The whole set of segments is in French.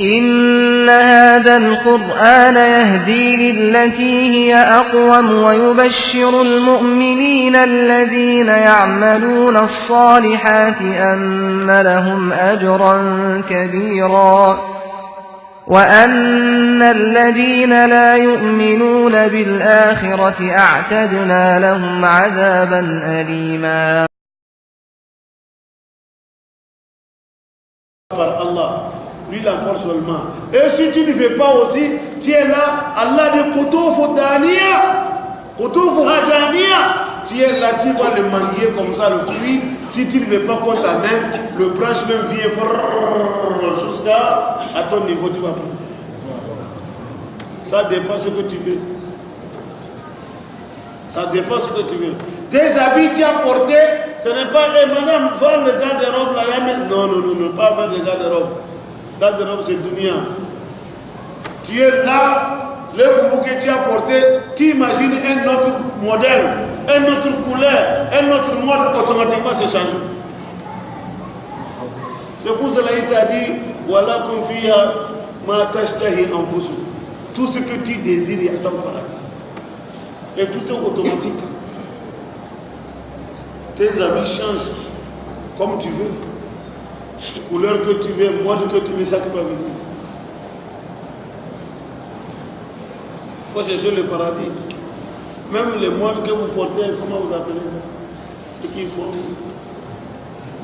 إن هذا القرآن يهدي للتي هي أقوم ويبشر المؤمنين الذين يعملون الصالحات أن لهم أجرا كبيرا وأن الذين لا يؤمنون بالآخرة أعتدنا لهم عذابا أليما. Lui l'emporte seulement. Et si tu ne fais pas aussi, tu es là, Allah dit Koutoufou Dania, Koutoufou Hadania, tu es là, tu vas le manguer comme ça, le fruit. Si tu ne fais pas contre ta main, le branche même vient jusqu'à ton niveau, tu vas prendre. Ça dépend ce que tu veux. Ça dépend ce que tu veux. Tes habits tu as porté, ce n'est pas, hey, madame, va le garde-robe là, non, non, non, non, pas faire de garde-robe. Garde-robe c'est dunia. Tu es là, le boubou que tu as porté, tu imagines un autre modèle, un autre couleur, un autre mode, automatiquement c'est changé. C'est pour cela qu'il t'a dit, voilà qu'on fait ma tashtahi anfusu. Tout ce que tu désires, il y a ça au paradis. Et tout est automatique. Tes habits changent comme tu veux. Couleur que tu veux, mode que tu veux, ça qui va venir. Il faut chercher le paradis. Même les modes que vous portez, comment vous appelez ça? Ce qu'il faut.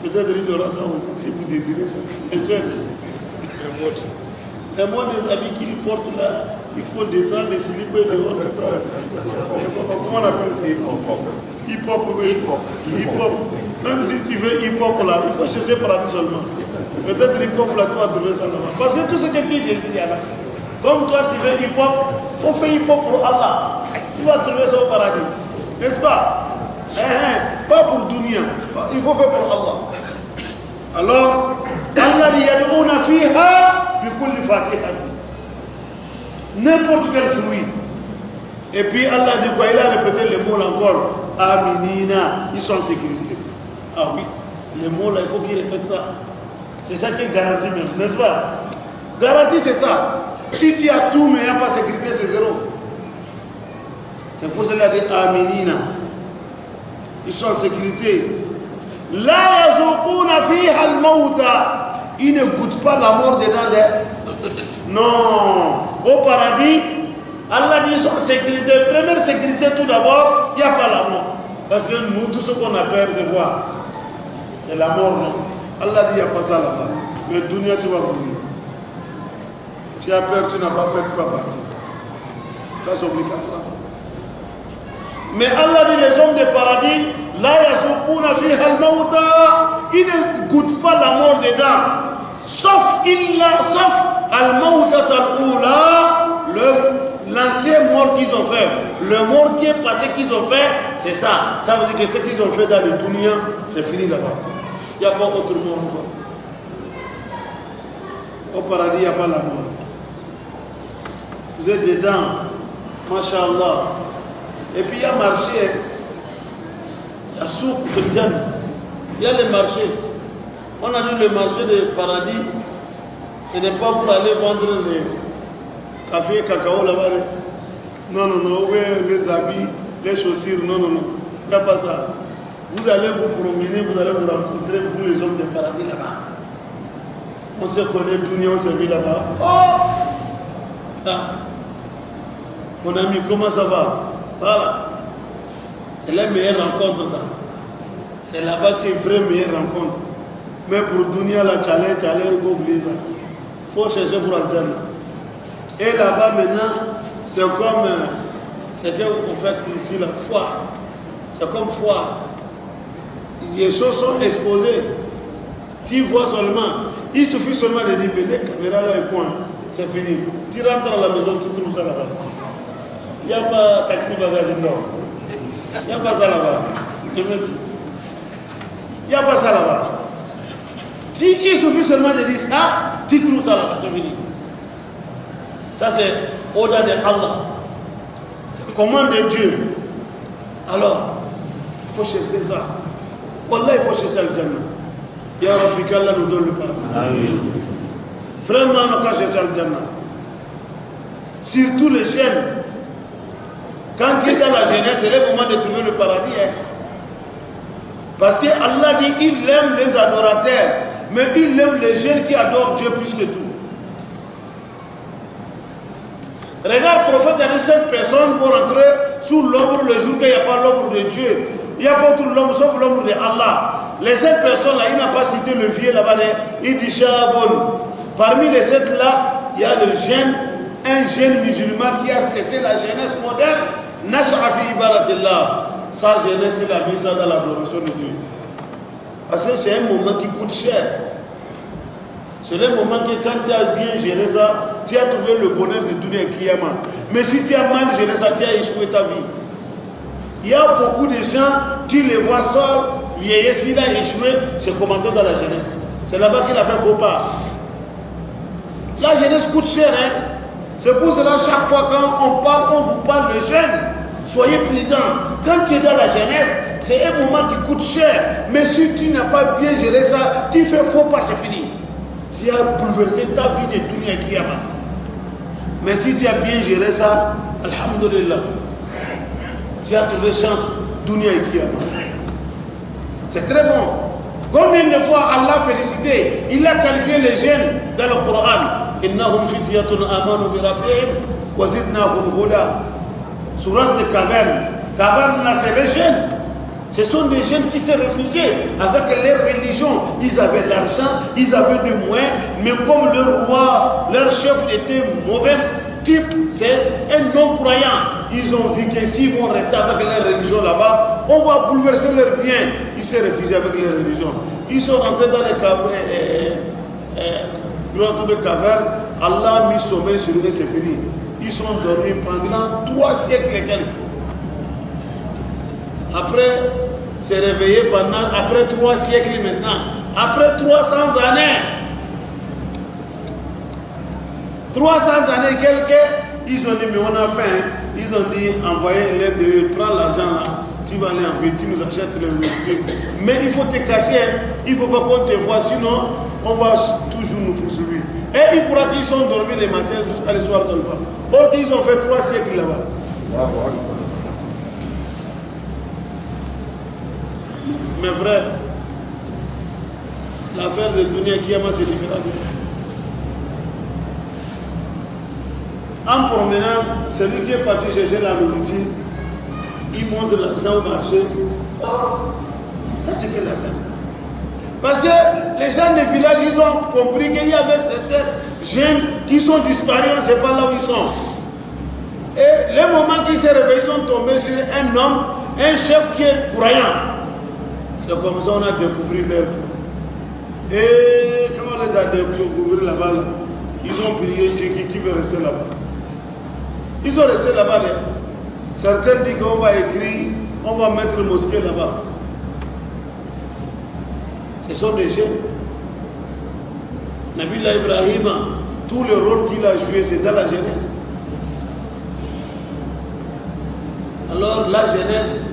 Peut-être il y aura ça aussi, si vous désirez ça. Les jeunes. Les modes des habits qu'ils portent là, il faut descendre les slips et dehors, tout ça. Comment on appelle ça? Hip-hop, oui. Hip-hop. Même si tu veux hip-hop là, il faut chercher paradis seulement. Peut-être hip-hop là, tu vas trouver ça là-bas. Parce que tout ce que tu désires là, comme toi tu veux hip-hop, il faut faire hip-hop pour Allah. Tu vas trouver ça au paradis. N'est-ce pas? Pas pour dunya. Il faut faire pour Allah. Alors, Allah dit yad'una fiha bi kulli fakihati. N'importe quel fruit. Et puis Allah dit quoi? Il a répété les mots là encore. Aminina, ils sont en sécurité. Ah oui, les mots là, il faut qu'ils répètent ça. C'est ça qui est garanti même, n'est-ce pas? Garantie c'est ça. Si tu as tout mais il n'y a pas de sécurité, c'est zéro. C'est pour cela qu'il dit Aminina. Ils sont en sécurité. La yazuquna fiha al-mauta. Ils ne goûtent pas la mort dedans. Non. Au paradis, Allah dit ils sont en sécurité. Première sécurité tout d'abord, il n'y a pas la mort. Parce que nous, tout ce qu'on a peur, c'est quoi? C'est la mort, non? Allah dit il n'y a pas ça là-bas. Mais dunya, tu vas mourir. Tu as peur, tu n'as pas peur, tu vas partir. Ça, c'est obligatoire. Mais Allah dit les hommes du paradis, la yazuquna fiha al-mauta, ils ne goûtent pas la mort dedans. Sauf al-mauta al-ula, l'ancien mort qu'ils ont fait. Le mort qui est passé qu'ils ont fait, c'est ça. Ça veut dire que ce qu'ils ont fait dans le dunya, c'est fini là-bas. Il n'y a pas autre mort encore. Au paradis, il n'y a pas la mort. Vous êtes dedans, mashallah. Et puis il y a marché, il y a souk, il y a les marchés. On a dit le marché du paradis, ce n'est pas pour aller vendre les café et cacao là-bas. Non, non, non, oui, les habits, les chaussures, non, non, non. Il n'y a pas ça. Vous allez vous promener, vous allez vous rencontrer, vous les hommes du paradis là-bas. On se connaît, on s'est vu là-bas. Oh! Ah! Mon ami, comment ça va? Voilà. C'est la meilleure rencontre, ça. C'est là-bas qu'il y a une vraie meilleure rencontre. Mais pour Dunia, la challenge, il faut oublier ça. Il faut chercher pour Al-Jannah. Et là-bas, maintenant, c'est comme ce qu'on fait ici, la foire. C'est comme foire. Les choses sont exposées. Tu vois seulement. Il suffit seulement de dire, mais les caméras là, et point. C'est fini. Tu rentres dans la maison, tu trouves ça là-bas. Il n'y a pas taxi bagage, non. Il n'y a pas ça là-bas. Il n'y a pas ça là-bas. Il suffit seulement de dire ça, tu trouves ça là-bas, c'est fini. Ça c'est au-delà de Allah. C'est commande de Dieu. Alors, il faut chercher ça. Wallah, il faut chercher le Jannah. Ya Rabbi, qu'Allah nous donne le paradis. Vraiment, on n'a qu'à chercher Al-Jannah. Surtout les jeunes. Quand tu es dans la jeunesse, c'est le moment de trouver le paradis. Hein. Parce que Allah dit, il aime les adorateurs, mais il aime les jeunes qui adorent Dieu plus que tout. Regarde, le prophète a dit, cette personne va rentrer sous l'ombre le jour qu'il n'y a pas l'ombre de Dieu. Il n'y a pas autour de l'ombre, sauf l'ombre de Allah. Les 7 personnes là, il n'a pas cité le vieux là-bas, il dit Shahabun. Parmi les 7 là, il y a le jeune, un jeune musulman qui a cessé la jeunesse moderne. Nash'afi ibaratillah. Sa jeunesse, il a mis ça dans l'adoration de Dieu. Parce que c'est un moment qui coûte cher. C'est le moment que quand tu as bien géré ça, tu as trouvé le bonheur de Dunya et Kiyama. Mais si tu as mal géré ça, tu as échoué ta vie. Il y a beaucoup de gens, tu les vois seuls, vieillir, s'il a échoué, c'est commencé dans la jeunesse. C'est là-bas qu'il a fait faux pas. La jeunesse coûte cher, hein. C'est pour cela, chaque fois quand on parle, on vous parle de jeunes. Soyez prudents. Quand tu es dans la jeunesse, c'est un moment qui coûte cher. Mais si tu n'as pas bien géré ça, tu fais faux pas, c'est fini. Tu as bouleversé ta vie de Dunya et Kiyama. Mais si tu as bien géré ça, alhamdulillah, tu as trouvé chance, Dunya et Kiyama. C'est très bon. Combien de fois Allah félicité, il a qualifié les jeunes dans le Coran. Innahum fityatun amanu bi rabbihim wa zidnahum huda. Sourate de Caverne. Caverne là, c'est les jeunes. Ce sont des jeunes qui se réfugiaient avec leur religion. Ils avaient l'argent, ils avaient des moyens, mais comme leur roi, leur chef était mauvais type, c'est un non-croyant. Ils ont vu que s'ils vont rester avec leur religion là-bas, on va bouleverser leurs biens. Ils se réfugiaient avec leur religion. Ils sont rentrés dans les cavernes. Allah a mis sommeil sur eux, c'est fini. Ils sont dormis pendant 3 siècles et quelques. Après, s'est réveillé après 3 siècles maintenant. Après 300 années. 300 années quelques, ils ont dit, mais on a faim. Ils ont dit, envoyez l'aide de eux, prends l'argent là, tu vas aller en ville, tu nous achètes les nourritures. Mais il faut te cacher, il faut faire qu'on te voit, sinon on va toujours nous poursuivre. Et ils croient qu'ils sont dormis les matins jusqu'à le soir dans le bas. Or ils ont fait 3 siècles là-bas. Mais vrai, l'affaire de Dunya Kiyama c'est différent. En promenant, celui qui est parti chercher la nourriture, il montre l'argent au marché. Oh, ça c'est quelle affaire ça? Parce que les gens des villages, ils ont compris qu'il y avait certains jeunes qui sont disparus, on ne sait pas là où ils sont. Et le moment qu'ils s'est réveillés, ils sont tombés sur un homme, un chef qui est croyant. C'est comme ça qu'on a découvert leur. Et quand on les a découverts là-bas, là, ils ont prié Dieu qui veut rester là-bas. Ils sont restés là-bas. Là. Certains disent qu'on va écrire, on va mettre une mosquée là-bas. Ce sont des jeunes. Nabiullah Ibrahim, tout le rôle qu'il a joué, c'est dans la jeunesse. Alors la jeunesse,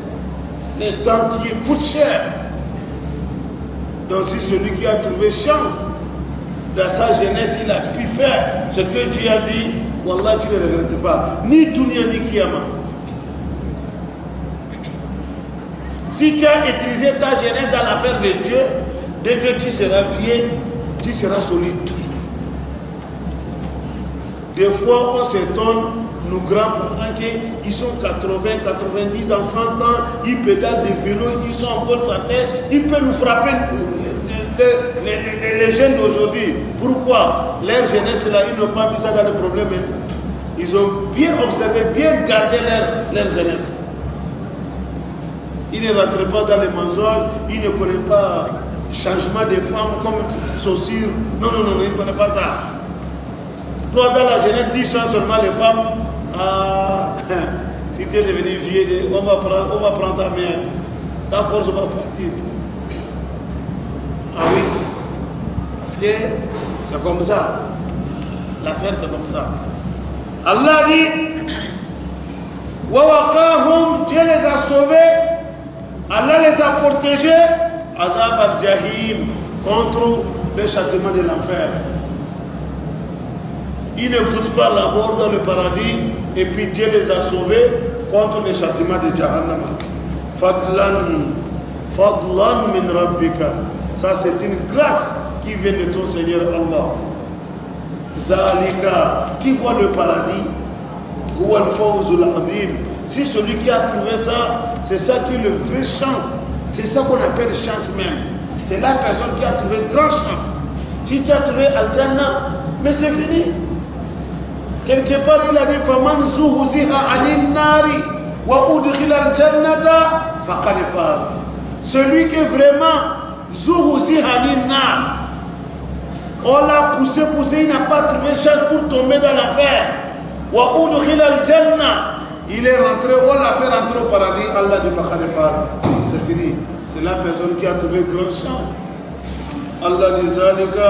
c'est un temps qui coûte cher. Donc si celui qui a trouvé chance dans sa jeunesse, il a pu faire ce que Dieu a dit, Wallah, tu ne regrettes pas. Ni Dunya ni Kiyama. Si tu as utilisé ta jeunesse dans l'affaire de Dieu, dès que tu seras vieux, tu seras solide toujours. Des fois, on s'étonne, nos grands-parents, ils sont 80, 90 ans, 100 ans, ils pédalent des vélos, ils sont en bonne santé, ils peuvent nous frapper les jeunes d'aujourd'hui. Pourquoi? Leur jeunesse, là, ils n'ont pas mis ça dans le problème. Ils ont bien observé, bien gardé leur jeunesse. Ils ne rentrent pas dans les mensonges, ils ne connaissent pas le changement des femmes comme chaussures. Non, non, non, ils ne connaissent pas ça. Toi, dans la jeunesse, tu changes seulement les femmes. Ah, si tu es devenu vieux, on va prendre ta main. Ta force va partir. Ah oui. Parce que c'est comme ça. L'affaire, c'est comme ça. Allah dit Wawaqahum, Dieu les a sauvés. Allah les a protégés. Adab al-Jahim, contre le châtiment de l'enfer. Ils ne goûtent pas la mort dans le paradis et puis Dieu les a sauvés contre le châtiment de Jahannam. Fadlan min rabbika. Ça c'est une grâce qui vient de ton Seigneur Allah. Zalika, tu vois le paradis. Huwa al-fawzul azim. Si celui qui a trouvé ça, c'est ça qui est le vrai chance. C'est ça qu'on appelle chance même. C'est la personne qui a trouvé grande chance. Si tu as trouvé Al-Jannah, mais c'est fini. Quelque part, il a dit Faman zuhziha anin nari wa udkhila al-jannata faqad faz. Celui qui est vraiment zuhziha anin nar, on l'a poussé, il n'a pas trouvé chance pour tomber dans l'enfer. Wa udkhila al-jannah, il est rentré, on l'a fait rentrer au paradis. Allah dit faqad faz. C'est fini. C'est la personne qui a trouvé grande chance. Allah dit Zalika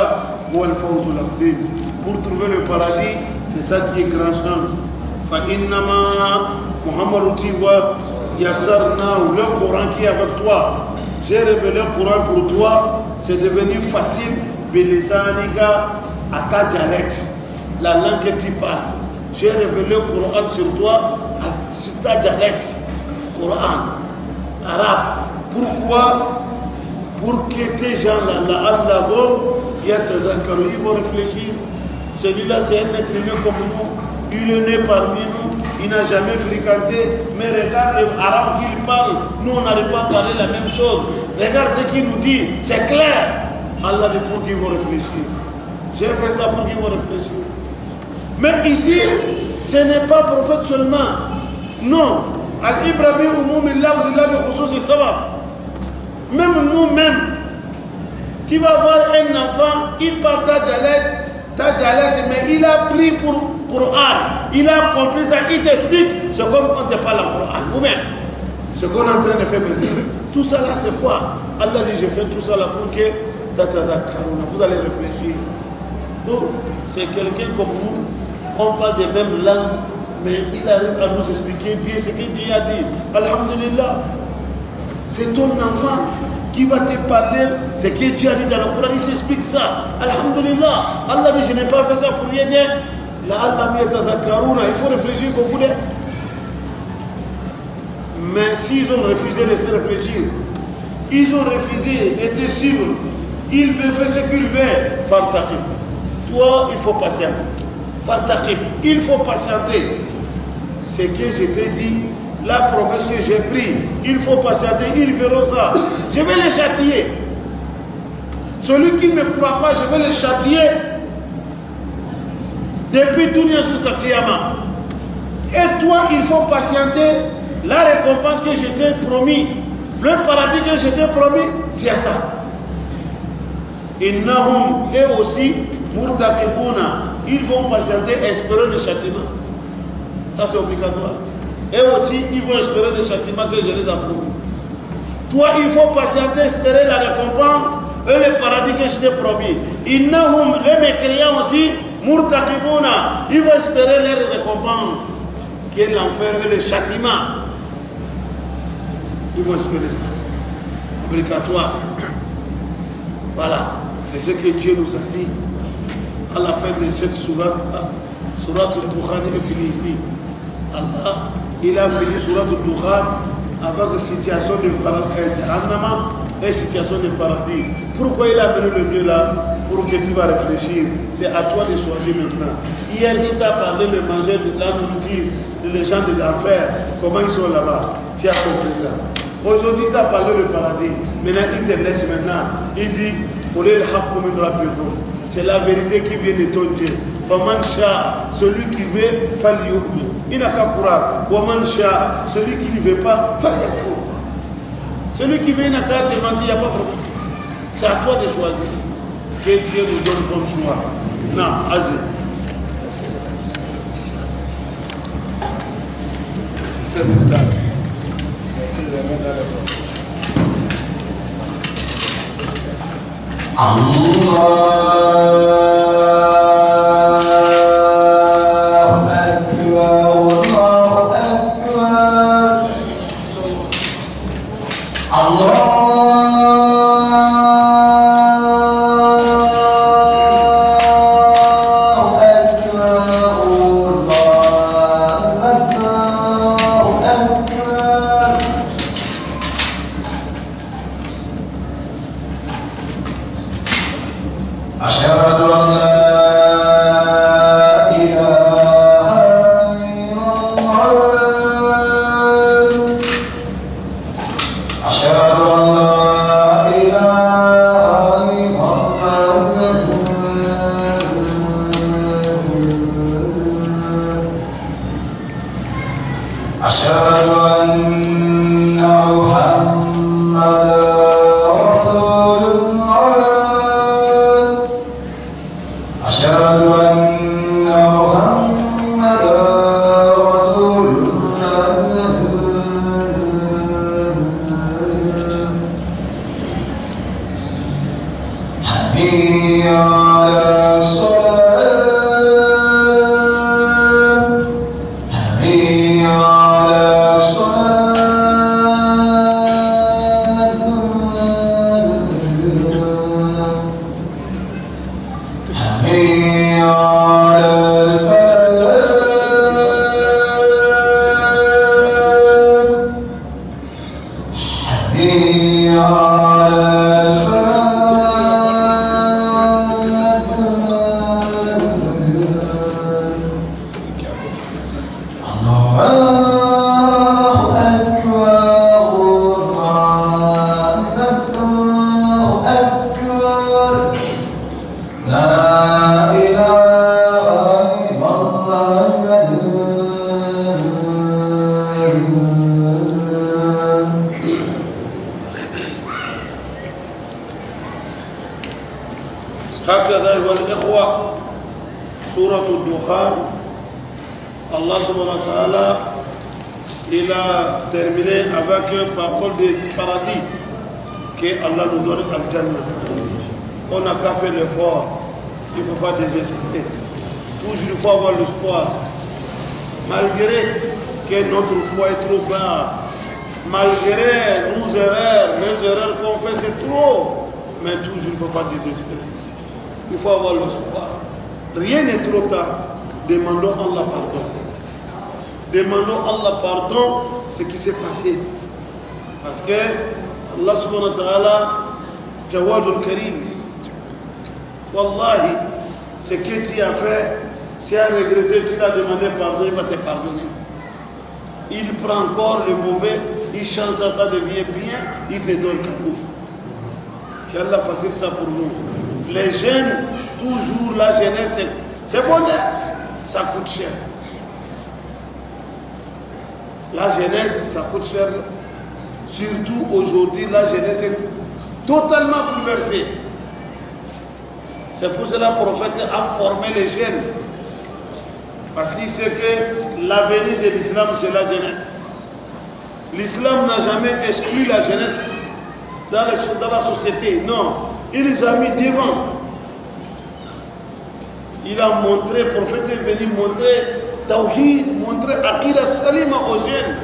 huwa al-fawzul azim. Pour trouver le paradis, c'est ça qui est grande chance. Fa innama Muhammad, tu vois, yassarna, le Coran qui est avec toi. J'ai révélé le Coran pour toi, c'est devenu facile. Bilisanika à ta dialecte, la langue que tu parles. J'ai révélé le Coran sur toi, sur ta dialecte. Coran, arabe. Pourquoi? Pour que tes gens-là, ils vont réfléchir. Celui-là, c'est un être humain comme nous. Il est né parmi nous. Il n'a jamais fréquenté. Mais regarde les arabes qu'il parle. Nous, on n'arrive pas à parler la même chose. Regarde ce qu'il nous dit. C'est clair. Allah dit pour qu'ils vont réfléchir. J'ai fait ça pour qu'ils vont réfléchir. Mais ici, ce n'est pas prophète seulement. Non. Al-Ibrahim Umumillah, vous êtes là, c'est ça. Même nous-mêmes, tu vas voir un enfant, il parle ta dialecte, mais il a pris pour Coran, il a compris ça, il t'explique, c'est comme on te parle en Coran. Ou bien, ce qu'on est en train de faire maintenant, tout ça là c'est quoi? Allah dit, je fais tout ça là pour que vous allez réfléchir. Donc, c'est quelqu'un comme vous, on parle des mêmes langues, mais il arrive à nous expliquer bien ce que Dieu a dit. Alhamdulillah. C'est ton enfant qui va te parler ce que Dieu a dit dans le Coran, il t'explique ça. Alhamdulillah. Allah dit, je n'ai pas fait ça pour rien. Il faut réfléchir beaucoup. Mais s'ils ont refusé de se réfléchir, ils ont refusé de te suivre, ils veulent faire ce qu'ils veulent. Fartaqib. Toi, il faut patienter. Fartaqib. Il faut patienter. Ce que je t'ai dit, la promesse que j'ai prise, il faut patienter, ils verront ça. Je vais les châtier. Celui qui ne me croit pas, je vais les châtier. Depuis Dunya jusqu'à Kiyama. Et toi, il faut patienter la récompense que je t'ai promis. Le paradis que je t'ai promis, tu as ça. Innahum, et aussi, murtaqibuna, ils vont patienter, espérer le châtiment. Ça, c'est obligatoire. Et aussi, ils vont espérer le châtiment que je les ai promis. Toi, il faut patienter, espérer la récompense et le paradis que je t'ai promis. Innahum, les mécréants aussi, murtaqibuna, ils vont espérer leur récompense, qui est l'enfer et le châtiment. Ils vont espérer ça. Obligatoire. Voilà. C'est ce que Dieu nous a dit à la fin de cette sourate. Sourate al-Dukhan est finie ici. Allah, il a fini Sourate al-Dukhan avec une situation de Jahannam et situation de paradis. Pourquoi il a mené le Dieu là? Pour que tu vas réfléchir. C'est à toi de choisir maintenant. Hier, il t'a parlé de manger de la nourriture, les gens de l'enfer, comment ils sont là-bas. Tu as compris ça. Aujourd'hui, il t'a parlé le paradis. Maintenant, il te laisse maintenant. Il dit, c'est la vérité qui vient de ton Dieu. Faman sha, celui qui veut, falyu'min. Il n'a qu'à croire. Waman sha, celui qui ne veut pas, falyakfur. Celui qui veut, il n'a qu'à démentir, il n'y a pas de problème. C'est à toi de choisir. Que Dieu nous donne bon choix. Non, Azé. C'est le temps. Allah Surat al-Dukhan, Allah subhanahu wa ta'ala, il a terminé avec une parole de paradis que Allah nous donne al-Jannah. On n'a qu'à faire l'effort, il ne faut pas désespérer. Toujours il faut avoir l'espoir. Malgré que notre foi est trop bas, malgré nos erreurs, les erreurs qu'on fait c'est trop, mais toujours il ne faut pas désespérer. Il faut avoir l'espoir. Rien n'est trop tard. Demandons Allah pardon. Demandons Allah pardon ce qui s'est passé. Parce que Allah subhanahu wa ta'ala, Jawadul Karim, Wallahi, ce que tu as fait, tu as regretté, tu l'as demandé pardon, il va te pardonner. Il prend encore le mauvais, il change ça, ça devient bien, il te donne cadeau. Qu'Allah facilite ça pour nous. Les jeunes, toujours la jeunesse, c'est bon, ça coûte cher. La jeunesse, ça coûte cher. Surtout aujourd'hui, la jeunesse est totalement bouleversée. C'est pour cela que le prophète a formé les jeunes. Parce qu'il sait que l'avenir de l'islam, c'est la jeunesse. L'islam n'a jamais exclu la jeunesse dans la société. Non, il les a mis devant. Il a montré, le prophète est venu montrer Tawhid, montrer Aqida Salima aux jeunes.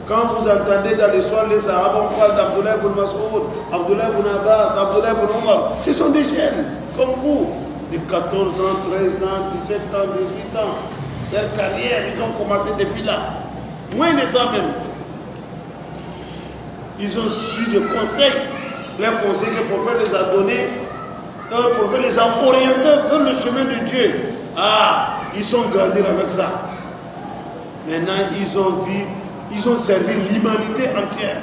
Quand vous entendez dans l'histoire les Sahaba, on parle d'Abdullah ibn Mas'ud, Abdullah ibn Abbas, Abdullah ibn Omar. Ce sont des jeunes comme vous, de 14 ans, 13 ans, 17 ans, 18 ans. Leur carrière, ils ont commencé depuis là. Moins de ça même. Ils ont su des conseils. Les conseils que le prophète les a donnés. Le prophète les a orientés vers le chemin de Dieu. Ah, ils sont grandis avec ça. Maintenant, ils ont servi l'humanité entière.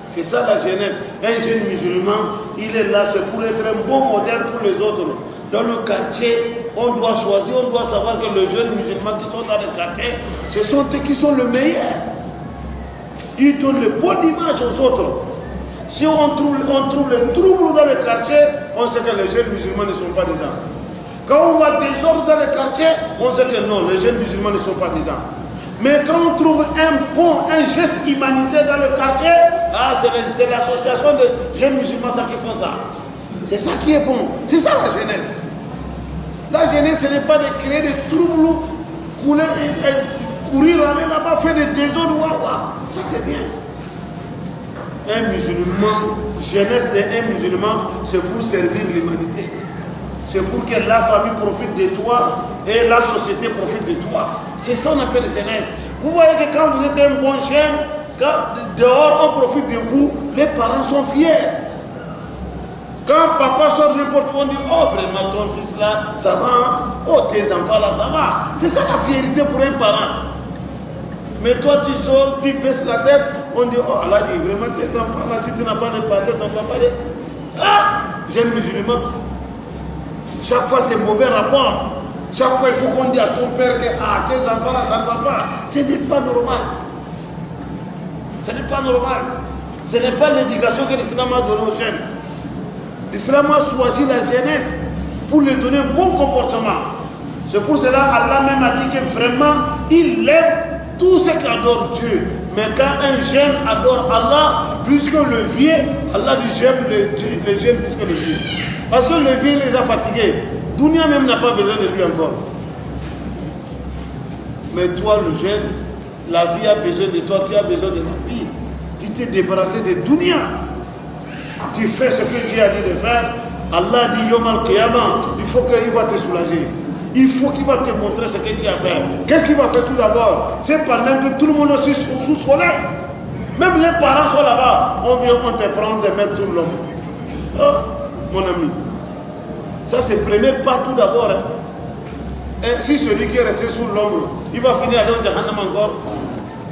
C'est ça la jeunesse. Un jeune musulman, il est là, c'est pour être un bon modèle pour les autres. Dans le quartier, on doit choisir, on doit savoir que les jeunes musulmans qui sont dans le quartier, ce sont eux qui sont les meilleurs. Ils donnent le bonne image aux autres. Si on trouve le trouble dans le quartier, on sait que les jeunes musulmans ne sont pas dedans. Quand on voit des ordres dans le quartier, on sait que non, les jeunes musulmans ne sont pas dedans. Mais quand on trouve un geste humanitaire dans le quartier, ah, c'est l'association de jeunes musulmans qui font ça. C'est ça qui est bon. C'est ça la jeunesse. La jeunesse, ce n'est pas de créer des troubles, courir aller là-bas, faire des désordres. Ça c'est bien. Un musulman, jeunesse d'un musulman, c'est pour servir l'humanité. C'est pour que la famille profite de toi et la société profite de toi. C'est ça qu'on appelle la jeunesse. Vous voyez que quand vous êtes un bon jeune, quand dehors on profite de vous, les parents sont fiers. Quand papa sort n'importe où, on dit, oh vraiment ton fils là, ça va, hein? Oh tes enfants là, ça va. C'est ça la fierté pour un parent. Mais toi tu sors, tu baisses la tête, on dit, oh Allah dit vraiment tes enfants là, si tu n'as pas de parler, ça ne va pas parler. Ah, jeune musulman. Chaque fois c'est mauvais rapport. Chaque fois il faut qu'on dise à ton père que ah, tes enfants là, ça ne va pas. Ce n'est pas normal. Ce n'est pas normal. Ce n'est pas l'éducation que l'islam a donnée aux jeunes. L'islam a choisi la jeunesse pour lui donner un bon comportement. C'est pour cela Allah même a dit que vraiment il aime tout ce qu'adore Dieu. Mais quand un jeune adore Allah, plus que le vieux, Allah dit j'aime le jeune plus que le vieux. Parce que le vieux les a fatigués. Dunia même n'a pas besoin de lui encore. Mais toi le jeune, la vie a besoin de toi, tu as besoin de la vie. Tu t'es débarrassé de Dunia. Tu fais ce que Dieu a dit de faire. Allah dit Yom al-Qiyamah, il faut qu'il va te soulager. Il faut qu'il va te montrer ce que tu as fait. Qu'est-ce qu'il va faire tout d'abord? C'est pendant que tout le monde est sous soleil. Même les parents sont là-bas. On vient, on te prend, on te met sur l'homme. Oh, mon ami. Ça, c'est le premier pas tout d'abord. Hein. Et si celui qui est resté sous l'ombre, il va finir à aller au Jahannam encore.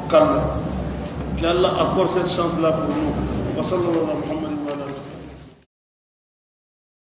Qu'Allah accorde cette chance-là pour nous.